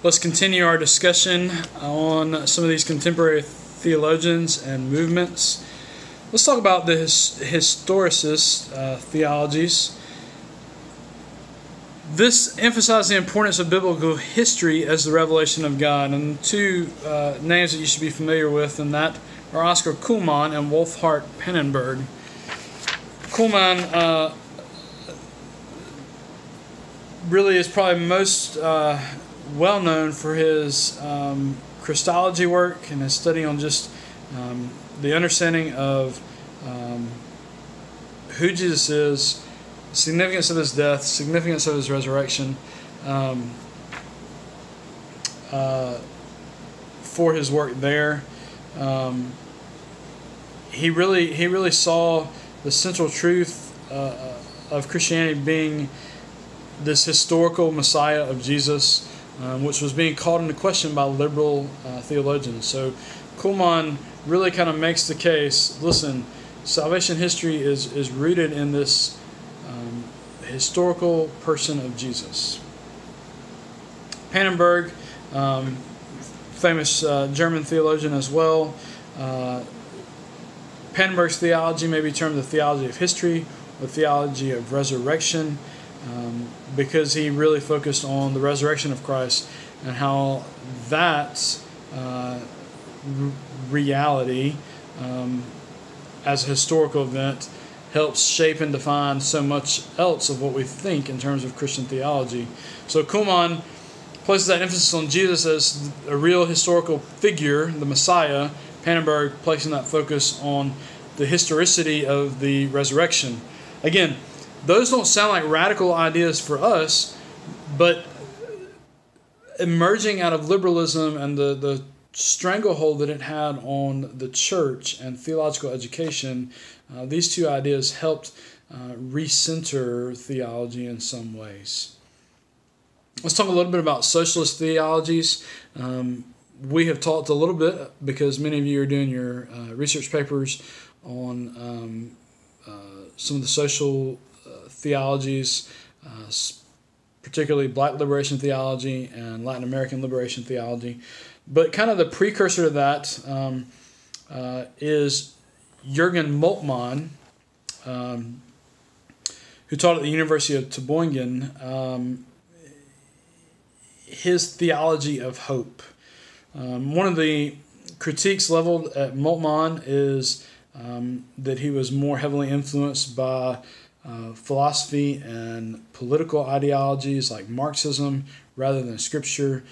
Let's continue our discussion on some of these contemporary theologians and movements. Let's talk about the historicist theologies. This emphasizes the importance of biblical history as the revelation of God. And two names that you should be familiar with in that are Oscar Cullmann and Wolfhart Pannenberg. Cullmann really is probably most well known for his Christology work and his study on just the understanding of who Jesus is, significance of his death, significance of his resurrection, for his work there. He really saw the central truth of Christianity being this historical Messiah of Jesus, which was being called into question by liberal theologians. So Cullmann really kind of makes the case, listen, salvation history is rooted in this historical person of Jesus. Pannenberg, famous German theologian as well. Pannenberg's theology may be termed the theology of history or theology of resurrection, because he really focused on the resurrection of Christ and how that reality as a historical event helps shape and define so much else of what we think in terms of Christian theology. So Cullmann places that emphasis on Jesus as a real historical figure, the Messiah. Pannenberg placing that focus on the historicity of the resurrection. Again, those don't sound like radical ideas for us, but emerging out of liberalism and the stranglehold that it had on the church and theological education, these two ideas helped recenter theology in some ways. Let's talk a little bit about socialist theologies. We have talked a little bit because many of you are doing your research papers on some of the social theologies, particularly Black liberation theology and Latin American liberation theology. But kind of the precursor to that is Jürgen Moltmann, who taught at the University of Tübingen, his theology of hope. One of the critiques leveled at Moltmann is that he was more heavily influenced by philosophy and political ideologies like Marxism rather than Scripture.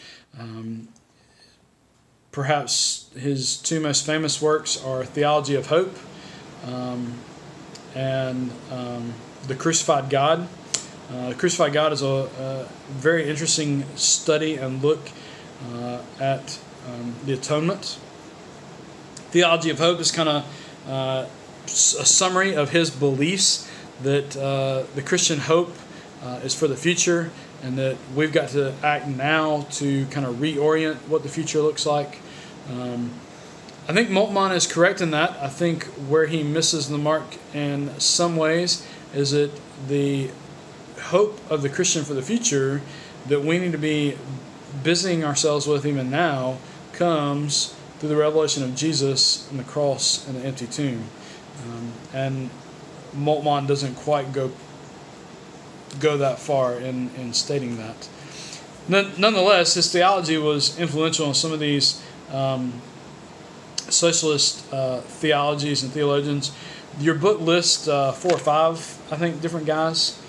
Perhaps his two most famous works are Theology of Hope and The Crucified God. The Crucified God is a very interesting study and look at the atonement. Theology of Hope is kind of a summary of his beliefs that the Christian hope is for the future and that we've got to act now to kind of reorient what the future looks like. I think Moltmann is correct in that. I think where he misses the mark in some ways is that the hope of the Christian for the future that we need to be busying ourselves with even now comes through the revelation of Jesus and the cross and the empty tomb. And Moltmann doesn't quite go that far in stating that. Nonetheless, his theology was influential in some of these socialist theologies and theologians. Your book lists 4 or 5, I think, different guys,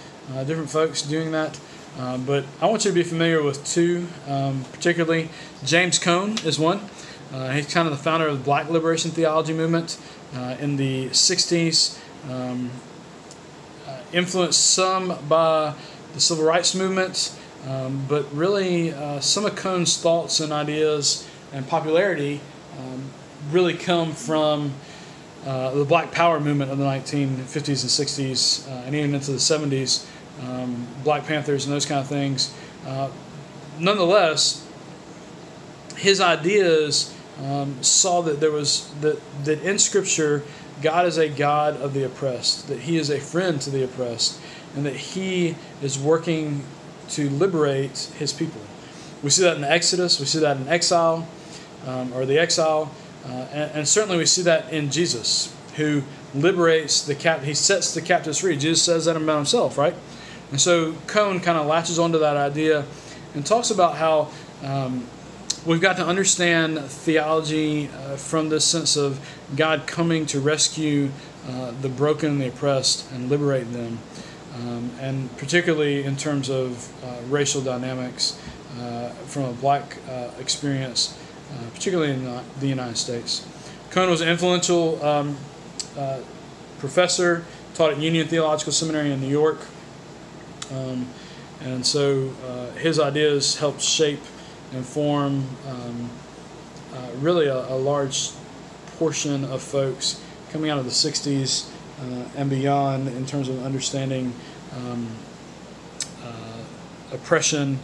different folks doing that. But I want you to be familiar with 2, particularly James Cone is one. He's kind of the founder of the Black liberation theology movement in the 60s. Influenced some by the civil rights movement, but really some of Cone's thoughts and ideas and popularity really come from the Black Power movement of the 1950s and 60s and even into the 70s, Black Panthers and those kind of things. Nonetheless, his ideas saw that there was that in Scripture God is a God of the oppressed, that He is a friend to the oppressed, and that He is working to liberate His people. We see that in the Exodus. We see that in exile, or the exile. And certainly we see that in Jesus, who liberates the he sets the captives free. Jesus says that about himself, right? And so Cone kind of latches onto that idea and talks about how we've got to understand theology from this sense of God coming to rescue the broken and the oppressed and liberate them, and particularly in terms of racial dynamics from a black experience, particularly in the United States. Cone was an influential professor, taught at Union Theological Seminary in New York, and so his ideas helped shape and form really a large portion of folks coming out of the 60s and beyond in terms of understanding oppression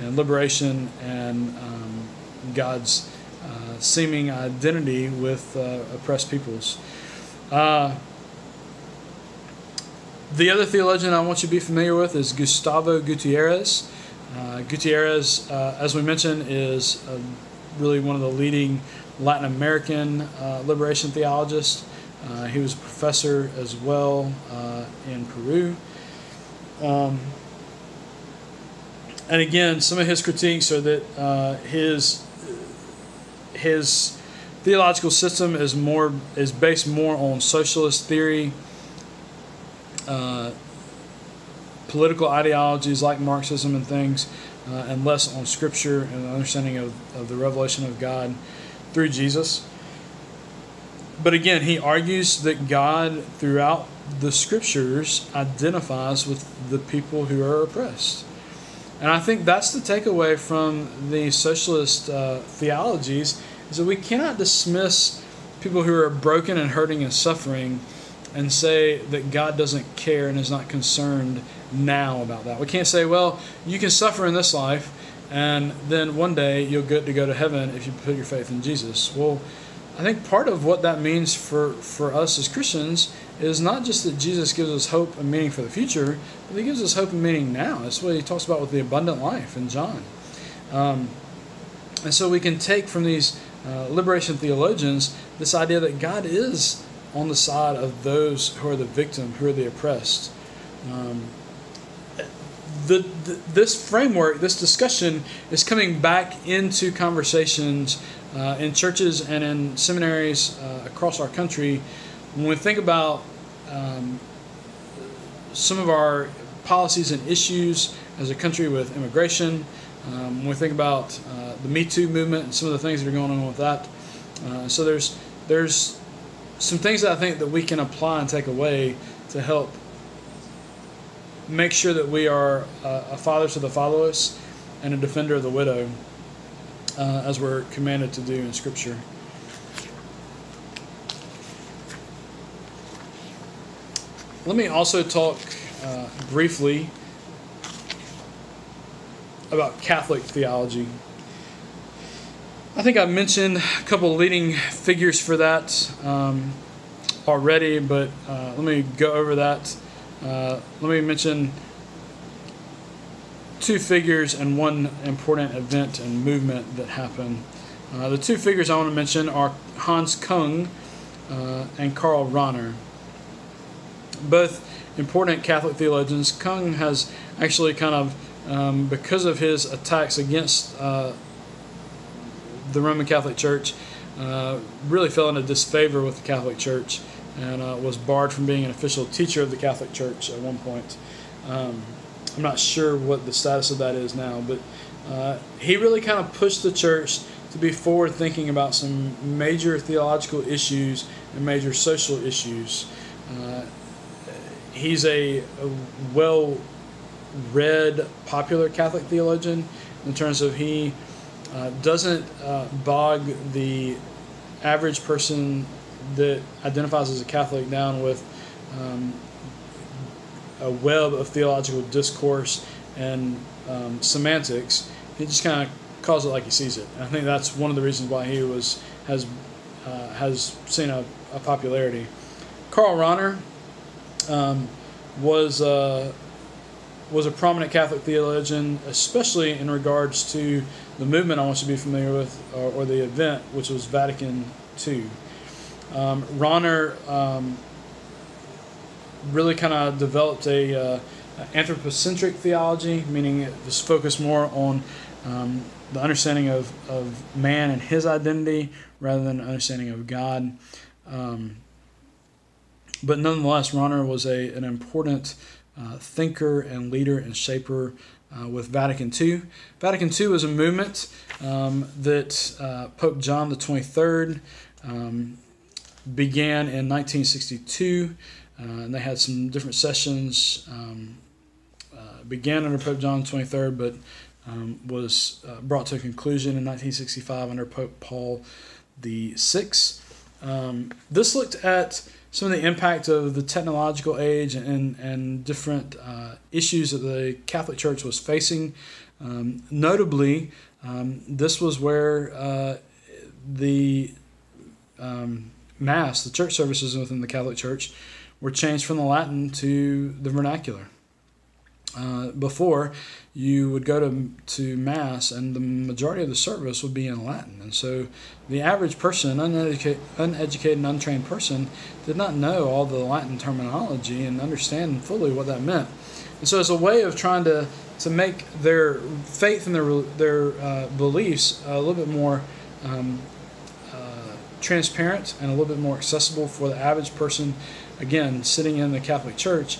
and liberation and God's seeming identity with oppressed peoples. The other theologian I want you to be familiar with is Gustavo Gutierrez. Gutierrez, as we mentioned, is really one of the leading Latin American liberation theologists. He was a professor as well in Peru. And again, some of his critiques are that his theological system is based more on socialist theory, political ideologies like Marxism and things, and less on Scripture and understanding of the revelation of God through Jesus. But again, he argues that God, throughout the Scriptures, identifies with the people who are oppressed. And I think that's the takeaway from the socialist theologies, is that we cannot dismiss people who are broken and hurting and suffering and say that God doesn't care and is not concerned now about that. We can't say, well, you can suffer in this life, and then one day you'll get to go to heaven if you put your faith in Jesus. Well, I think part of what that means for us as Christians is not just that Jesus gives us hope and meaning for the future, but he gives us hope and meaning now. That's what he talks about with the abundant life in John. And so we can take from these liberation theologians this idea that God is on the side of those who are the victim, who are the oppressed. This framework, this discussion is coming back into conversations in churches and in seminaries across our country. When we think about some of our policies and issues as a country with immigration, when we think about the Me Too movement and some of the things that are going on with that, so there's some things that I think that we can apply and take away to help make sure that we are a father to the fatherless and a defender of the widow, as we're commanded to do in Scripture. Let me also talk briefly about Catholic theology. I think I mentioned a couple of leading figures for that already, but let me go over that. Let me mention two figures and one important event and movement that happened. The two figures I want to mention are Hans Kung and Karl Rahner. Both important Catholic theologians. Kung has actually kind of, because of his attacks against the Roman Catholic Church, really fell into disfavor with the Catholic Church and was barred from being an official teacher of the Catholic Church at one point. I'm not sure what the status of that is now, but he really kind of pushed the church to be forward thinking about some major theological issues and major social issues. He's a well-read, popular Catholic theologian in terms of he doesn't bog the average person that identifies as a Catholic down with a web of theological discourse and semantics. He just kind of calls it like he sees it. And I think that's one of the reasons why he has seen a popularity. Karl Rahner was was a prominent Catholic theologian, especially in regards to the movement I want you to be familiar with, or the event, which was Vatican II. Rahner really kind of developed a anthropocentric theology, meaning it was focused more on the understanding of man and his identity rather than understanding of God. But nonetheless, Rahner was an important thinker and leader and shaper with Vatican II. Vatican II was a movement that Pope John the 23rd began in 1962, and they had some different sessions. Began under Pope John the 23rd, but was brought to a conclusion in 1965 under Pope Paul VI. This looked at some of the impact of the technological age and different issues that the Catholic Church was facing. Notably, this was where the Mass, the church services within the Catholic Church, were changed from the Latin to the vernacular. Before, you would go to Mass and the majority of the service would be in Latin. And so the average person, uneducated and untrained person, did not know all the Latin terminology and understand fully what that meant. And so it's a way of trying to make their faith and their beliefs a little bit more transparent and a little bit more accessible for the average person. Again, sitting in the Catholic Church,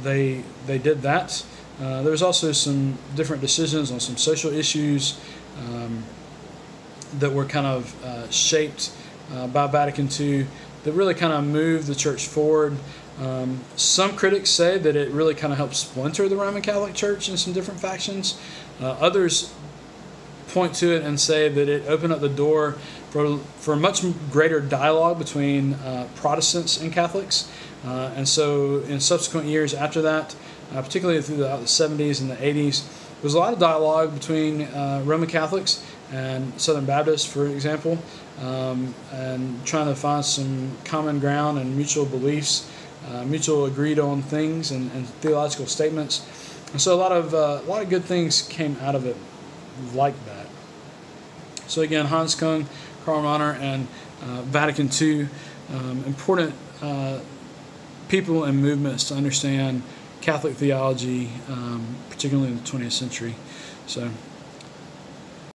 they did that. There was also some different decisions on some social issues that were kind of shaped by Vatican II that really kind of moved the church forward. Some critics say that it really kind of helped splinter the Roman Catholic Church in some different factions. Others point to it and say that it opened up the door for much greater dialogue between Protestants and Catholics. And so in subsequent years after that, particularly through the 70s and the 80s, there was a lot of dialogue between Roman Catholics and Southern Baptists, for example, and trying to find some common ground and mutual beliefs, mutual agreed on things and theological statements. And so a lot of good things came out of it like that. So again, Hans Kung, Karl Rahner, and Vatican II, important people and movements to understand Catholic theology, particularly in the 20th century. So